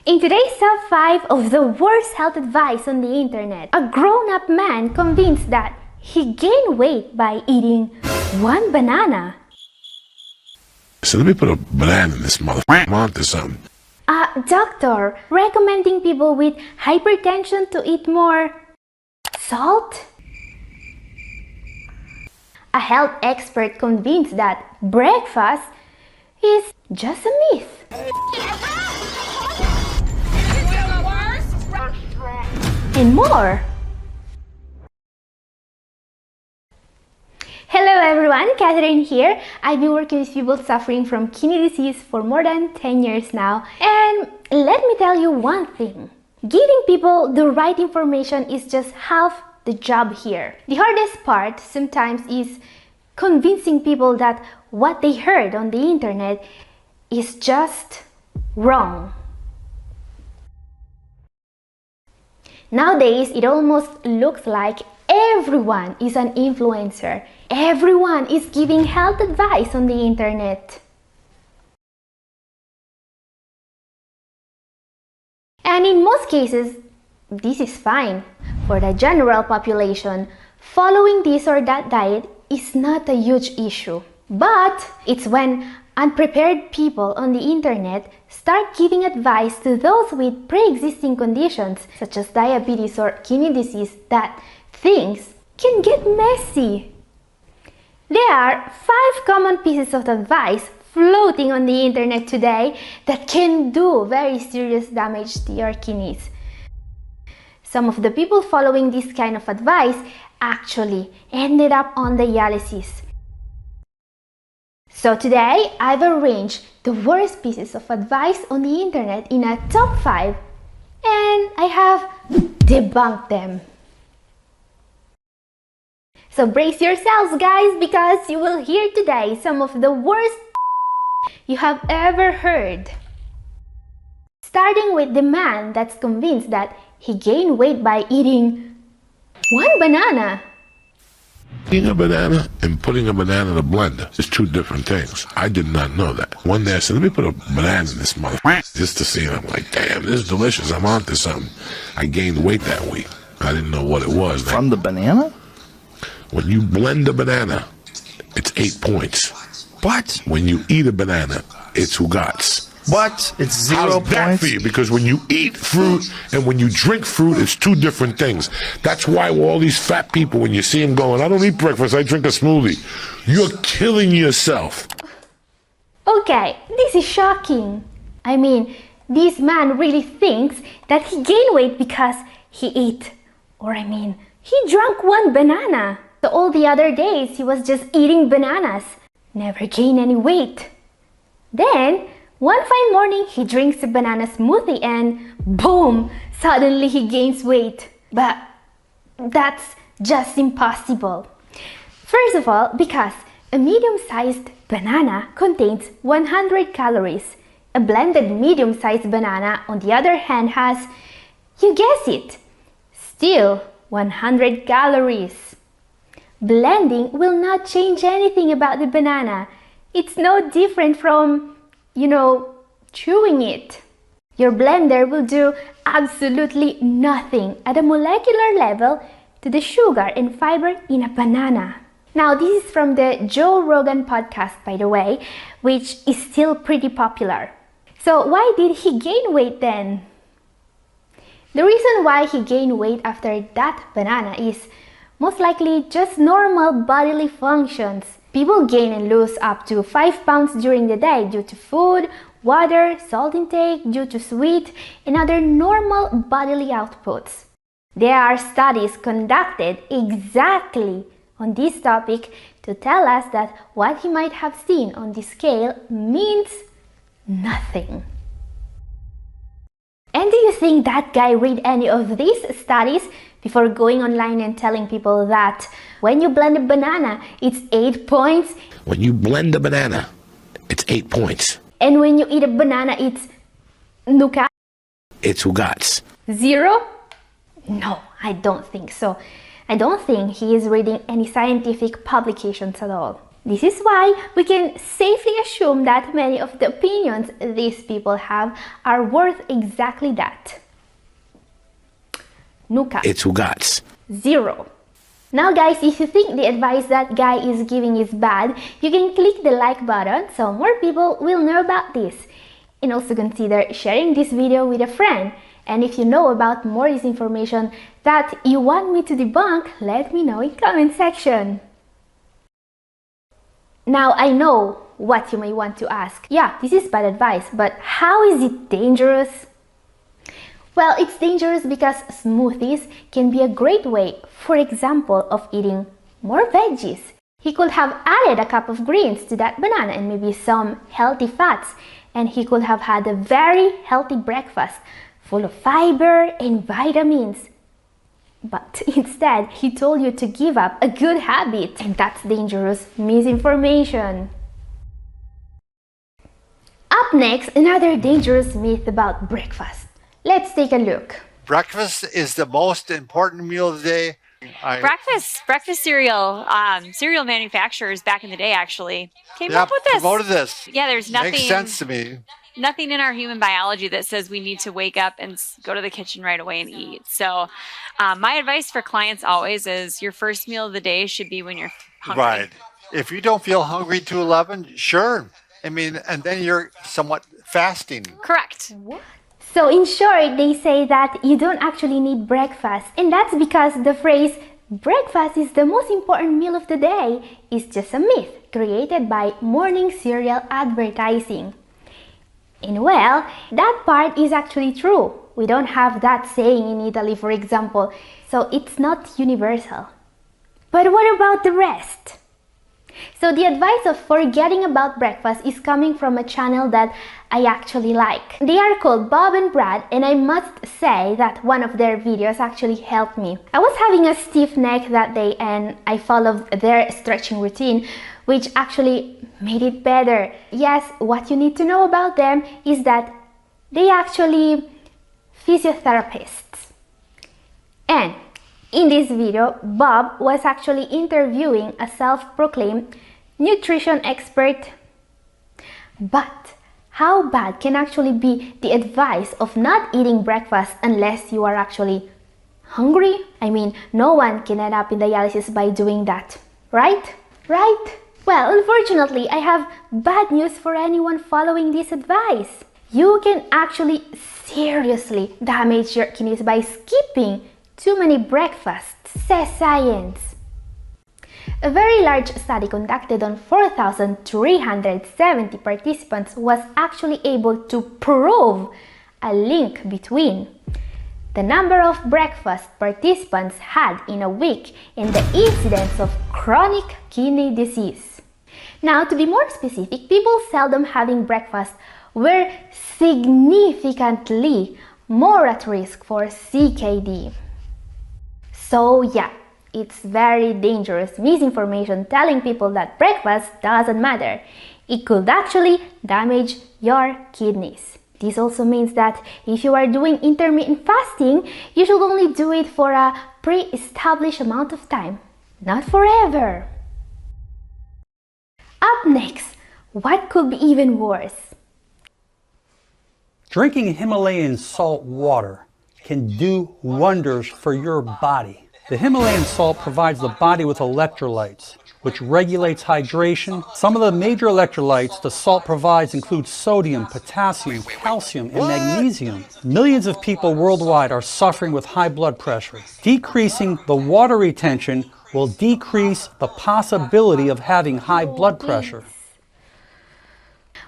In today's top 5 of the worst health advice on the internet, a grown-up man convinced that he gained weight by eating one banana. So let me put a banana in this motherfucker. I'm onto something. A doctor recommending people with hypertension to eat more salt. A health expert convinced that breakfast is just a myth. And more. Hello everyone, Catherine here. I've been working with people suffering from kidney disease for more than 10 years now. And let me tell you one thing. Giving people the right information is just half the job here. The hardest part sometimes is convincing people that what they heard on the internet is just wrong. Nowadays, it almost looks like everyone is an influencer. Everyone is giving health advice on the internet. And in most cases, this is fine. For the general population, following this or that diet is not a huge issue. But it's when unprepared people on the internet start giving advice to those with pre-existing conditions such as diabetes or kidney disease that things can get messy. There are 5 common pieces of advice floating on the internet today that can do very serious damage to your kidneys. Some of the people following this kind of advice actually ended up on dialysis. So today, I've arranged the worst pieces of advice on the internet in a top 5 and I have debunked them. So brace yourselves guys, because you will hear today some of the worst you have ever heard. Starting with the man that's convinced that he gained weight by eating one banana. Eating a banana and putting a banana in a blender is 2 different things. I did not know that. One day I said, let me put a banana in this motherfucker just to see it. I'm like, damn, this is delicious. I'm onto something. I gained weight that week. I didn't know what it was. From the banana? When you blend a banana, it's 8 points. What? When you eat a banana, it's Ugats. What? It's 0 How's points? that for you? Because when you eat fruit and when you drink fruit, it's 2 different things. That's why all these fat people, when you see them going, I don't eat breakfast, I drink a smoothie. You're killing yourself. Okay, this is shocking. I mean, this man really thinks that he gained weight because he ate, he drank one banana. So all the other days he was just eating bananas, never gained any weight. Then, one fine morning, he drinks a banana smoothie and boom, suddenly he gains weight. But that's just impossible. First of all, because a medium-sized banana contains 100 calories. A blended medium-sized banana, on the other hand, has, you guess it, still 100 calories. Blending will not change anything about the banana. It's no different from chewing it. Your blender will do absolutely nothing at a molecular level to the sugar and fiber in a banana. Now, this is from the Joe Rogan podcast, by the way, which is still pretty popular. So why did he gain weight then? The reason why he gained weight after that banana is most likely just normal bodily functions. People gain and lose up to 5 pounds during the day due to food, water, salt intake, due to sweet, and other normal bodily outputs. There are studies conducted exactly on this topic to tell us that what he might have seen on this scale means nothing. And do you think that guy read any of these studies before going online and telling people that when you blend a banana, it's 8 points? When you blend a banana, it's 8 points. And when you eat a banana, it's nuka? It's Ugats. 0? No, I don't think so. I don't think he is reading any scientific publications at all. This is why we can safely assume that many of the opinions these people have are worth exactly that. Nuka. It's Ugats. 0. Now guys, if you think the advice that guy is giving is bad, you can click the like button so more people will know about this. And also consider sharing this video with a friend. And if you know about more disinformation that you want me to debunk, let me know in comment section. Now I know what you may want to ask. Yeah, this is bad advice, but how is it dangerous? Well, it's dangerous because smoothies can be a great way, for example, of eating more veggies. He could have added a cup of greens to that banana and maybe some healthy fats, and he could have had a very healthy breakfast full of fiber and vitamins. But instead, he told you to give up a good habit, and that's dangerous misinformation. Up next, another dangerous myth about breakfast. Let's take a look. Breakfast is the most important meal of the day. Breakfast cereal, cereal manufacturers back in the day actually came up with this. Promoted this. Yeah, there's nothing. Makes sense to me. Nothing in our human biology that says we need to wake up and go to the kitchen right away and eat. So, my advice for clients always is your first meal of the day should be when you're hungry. Right. If you don't feel hungry to 11, sure. I mean, and then you're somewhat fasting. Correct. What? So in short, they say that you don't actually need breakfast, and that's because the phrase breakfast is the most important meal of the day is just a myth created by morning cereal advertising. And well, that part is actually true. We don't have that saying in Italy, for example, so it's not universal. But what about the rest? So the advice of forgetting about breakfast is coming from a channel that I actually like. They are called Bob and Brad, and I must say that one of their videos actually helped me. I was having a stiff neck that day and I followed their stretching routine, which actually made it better. Yes, what you need to know about them is that they actually physiotherapists. And in this video, Bob was actually interviewing a self-proclaimed nutrition expert. But how bad can actually be the advice of not eating breakfast unless you are actually hungry? I mean, no one can end up in dialysis by doing that, right? Right? Well, unfortunately, I have bad news for anyone following this advice. You can actually seriously damage your kidneys by skipping too many breakfasts, says science. A very large study conducted on 4,370 participants was actually able to prove a link between the number of breakfast participants had in a week and the incidence of chronic kidney disease. Now, to be more specific, people seldom having breakfast were significantly more at risk for CKD. So yeah, it's very dangerous misinformation telling people that breakfast doesn't matter. It could actually damage your kidneys. This also means that if you are doing intermittent fasting, you should only do it for a pre-established amount of time, not forever. Up next, what could be even worse? Drinking Himalayan salt water can do wonders for your body. The Himalayan salt provides the body with electrolytes, which regulates hydration. Some of the major electrolytes the salt provides include sodium, potassium, calcium, and magnesium. Millions of people worldwide are suffering with high blood pressure. Decreasing the water retention will decrease the possibility of having high blood pressure.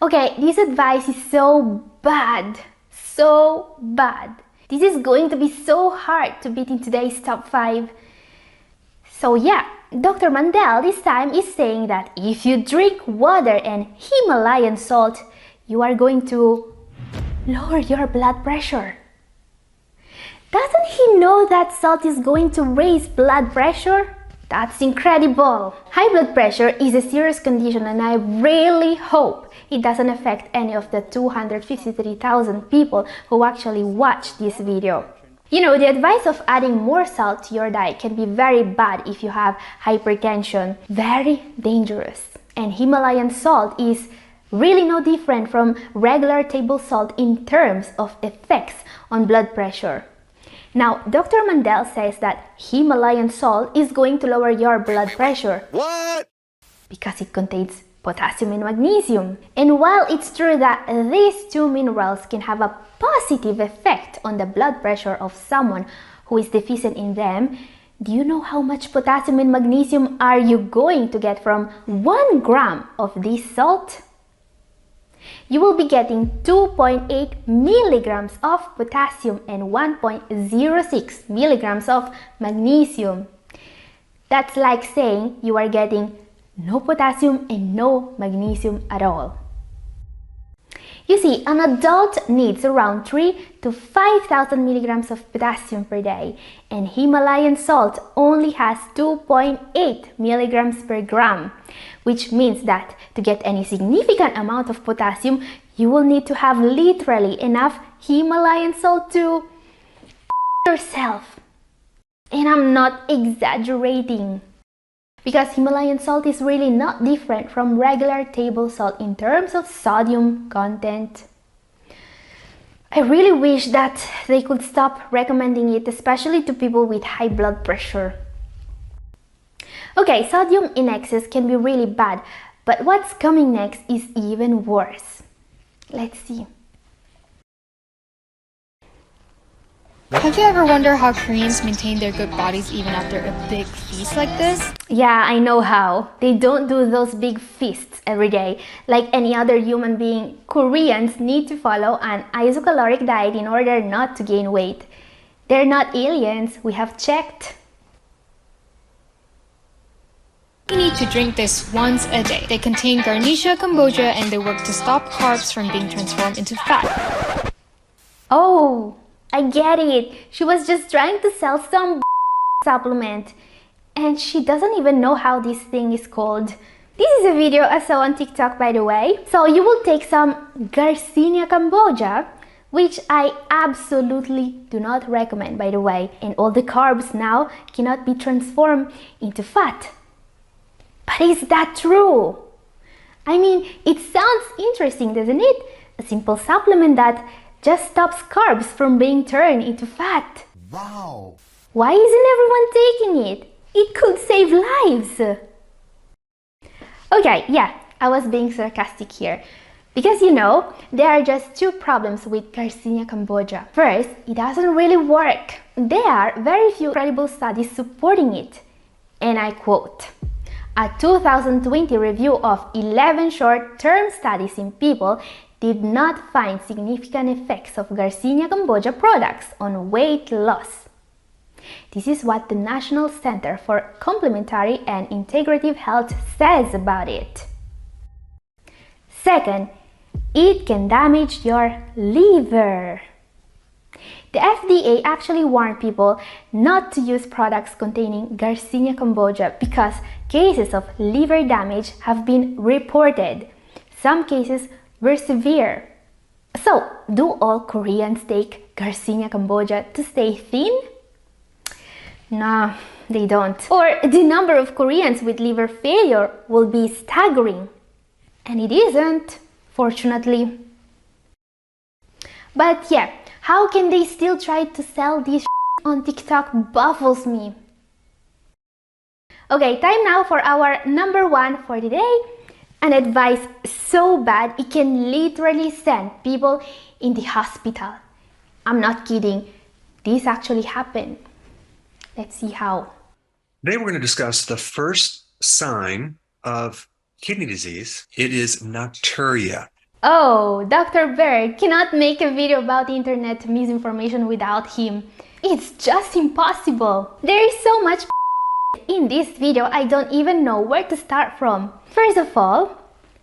Okay, this advice is so bad, so bad. This is going to be so hard to beat in today's top 5. So yeah, Dr. Mandel this time is saying that if you drink water and Himalayan salt, you are going to lower your blood pressure. Doesn't he know that salt is going to raise blood pressure? That's incredible! High blood pressure is a serious condition, and I really hope it doesn't affect any of the 253,000 people who actually watch this video. You know, the advice of adding more salt to your diet can be very bad if you have hypertension. Very dangerous. And Himalayan salt is really no different from regular table salt in terms of effects on blood pressure. Now, Dr. Mandel says that Himalayan salt is going to lower your blood pressure. What? Because it contains potassium and magnesium. And while it's true that these two minerals can have a positive effect on the blood pressure of someone who is deficient in them, do you know how much potassium and magnesium are you going to get from 1 gram of this salt? You will be getting 2.8 milligrams of potassium and 1.06 milligrams of magnesium. That's like saying you are getting no potassium and no magnesium at all. You see, an adult needs around 3 to 5,000 milligrams of potassium per day, and Himalayan salt only has 2.8 milligrams per gram, which means that to get any significant amount of potassium, you will need to have literally enough Himalayan salt to yourself. And I'm not exaggerating. Because Himalayan salt is really not different from regular table salt in terms of sodium content. I really wish that they could stop recommending it, especially to people with high blood pressure. Okay, sodium in excess can be really bad, but what's coming next is even worse. Let's see. Have you ever wondered how Koreans maintain their good bodies even after a big feast like this? Yeah, I know how. They don't do those big feasts every day. Like any other human being, Koreans need to follow an isocaloric diet in order not to gain weight. They're not aliens, we have checked. You need to drink this once a day. They contain Garnicia kombucha and they work to stop carbs from being transformed into fat. Oh, I get it. She was just trying to sell some supplement. And she doesn't even know how this thing is called. This is a video I saw on TikTok, by the way. So you will take some Garcinia kombucha, which I absolutely do not recommend, by the way. And all the carbs now cannot be transformed into fat. But is that true? I mean, it sounds interesting, doesn't it? A simple supplement that just stops carbs from being turned into fat. Wow. Why isn't everyone taking it? It could save lives. Okay, yeah, I was being sarcastic here. Because you know, there are just two problems with Garcinia kombucha. First, it doesn't really work. There are very few credible studies supporting it. And I quote, a 2020 review of 11 short-term studies in people did not find significant effects of Garcinia kombucha products on weight loss. This is what the National Center for Complementary and Integrative Health says about it. Second, it can damage your liver. The FDA actually warned people not to use products containing Garcinia kombucha because cases of liver damage have been reported. Some cases were severe. So, do all Koreans take Garcinia kombucha to stay thin? No, they don't. Or the number of Koreans with liver failure will be staggering. And it isn't, fortunately. But yeah, how can they still try to sell this on TikTok baffles me. Okay, time now for our number one for the day. An advice so bad it can literally send people in the hospital. I'm not kidding. This actually happened. Let's see how. Today we're going to discuss the first sign of kidney disease. It is nocturia. Oh, Dr. Berg cannot make a video about internet misinformation without him. It's just impossible. There is so much in this video I don't even know where to start from. First of all,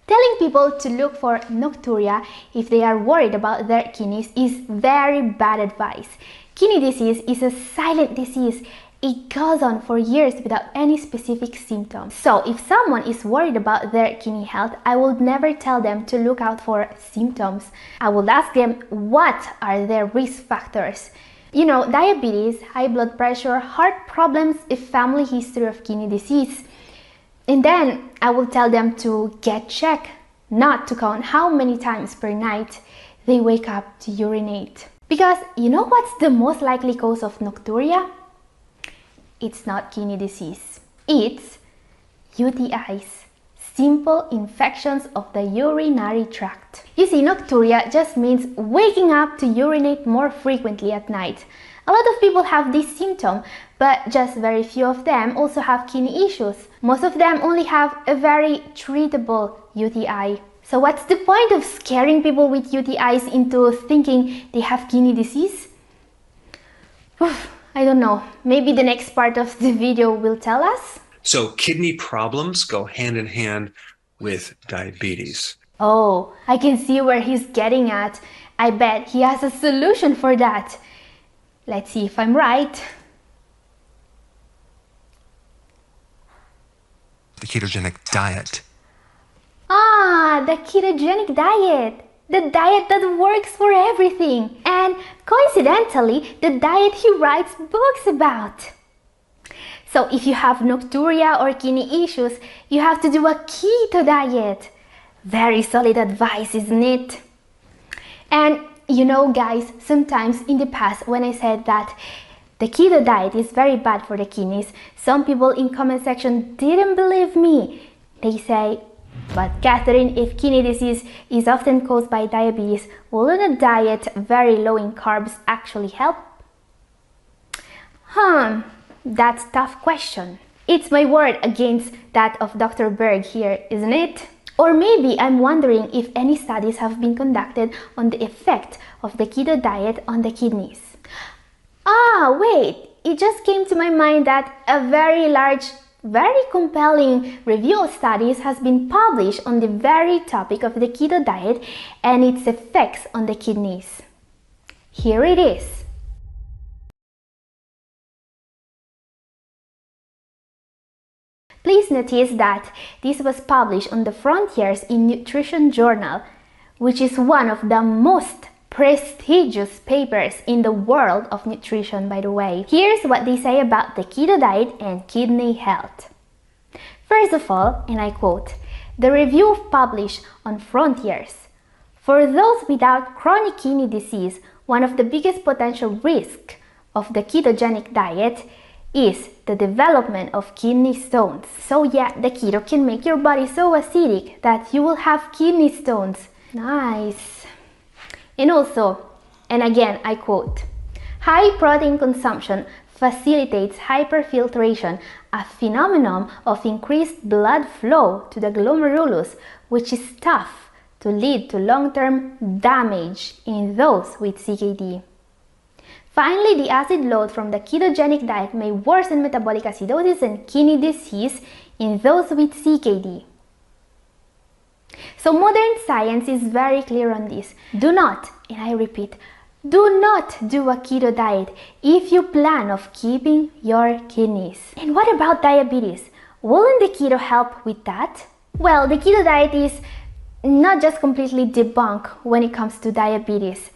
telling people to look for nocturia if they are worried about their kidneys is very bad advice. Kidney disease is a silent disease. It goes on for years without any specific symptoms. So if someone is worried about their kidney health, I would never tell them to look out for symptoms. I would ask them what are their risk factors. You know, diabetes, high blood pressure, heart problems, a family history of kidney disease. And then I will tell them to get checked, not to count how many times per night they wake up to urinate. Because you know what's the most likely cause of nocturia? It's not kidney disease. It's UTIs, simple infections of the urinary tract. You see, nocturia just means waking up to urinate more frequently at night. A lot of people have this symptom, but just very few of them also have kidney issues. Most of them only have a very treatable UTI. So what's the point of scaring people with UTIs into thinking they have kidney disease? I don't know. Maybe the next part of the video will tell us. So kidney problems go hand in hand with diabetes. Oh, I can see where he's getting at. I bet he has a solution for that. Let's see if I'm right. The ketogenic diet. Ah, the ketogenic diet. The diet that works for everything. And coincidentally, the diet he writes books about. So if you have nocturia or kidney issues, you have to do a keto diet. Very solid advice, isn't it? And you know, guys, sometimes in the past when I said that the keto diet is very bad for the kidneys, some people in comment section didn't believe me. They say, but Catherine, if kidney disease is often caused by diabetes, wouldn't a diet very low in carbs actually help? That's a tough question. It's my word against that of Dr. Berg here, isn't it? Or maybe I'm wondering if any studies have been conducted on the effect of the keto diet on the kidneys. Ah, wait, it just came to my mind that a very large, very compelling review of studies has been published on the very topic of the keto diet and its effects on the kidneys. Here it is. Please notice that this was published on the Frontiers in Nutrition journal, which is one of the most prestigious papers in the world of nutrition, by the way. Here's what they say about the keto diet and kidney health. First of all, and I quote, the review published on Frontiers. For those without chronic kidney disease, one of the biggest potential risks of the ketogenic diet is the development of kidney stones. So yeah, the keto can make your body so acidic that you will have kidney stones. Nice. And also, and again I quote, high protein consumption facilitates hyperfiltration, a phenomenon of increased blood flow to the glomerulus, which is tough to lead to long-term damage in those with CKD. Finally, the acid load from the ketogenic diet may worsen metabolic acidosis and kidney disease in those with CKD. So modern science is very clear on this. Do not, and I repeat, do not do a keto diet if you plan of keeping your kidneys. And what about diabetes? Wouldn't the keto help with that? Well, the keto diet is not just completely debunked when it comes to diabetes.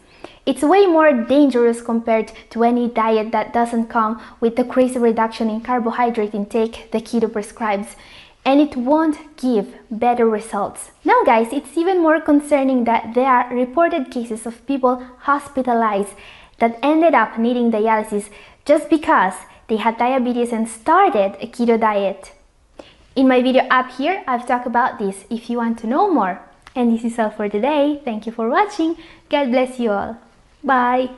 It's way more dangerous compared to any diet that doesn't come with the crazy reduction in carbohydrate intake the keto prescribes, and it won't give better results. Now guys, it's even more concerning that there are reported cases of people hospitalized that ended up needing dialysis just because they had diabetes and started a keto diet. In my video up here, I've talked about this if you want to know more. And this is all for today. Thank you for watching. God bless you all. Bye.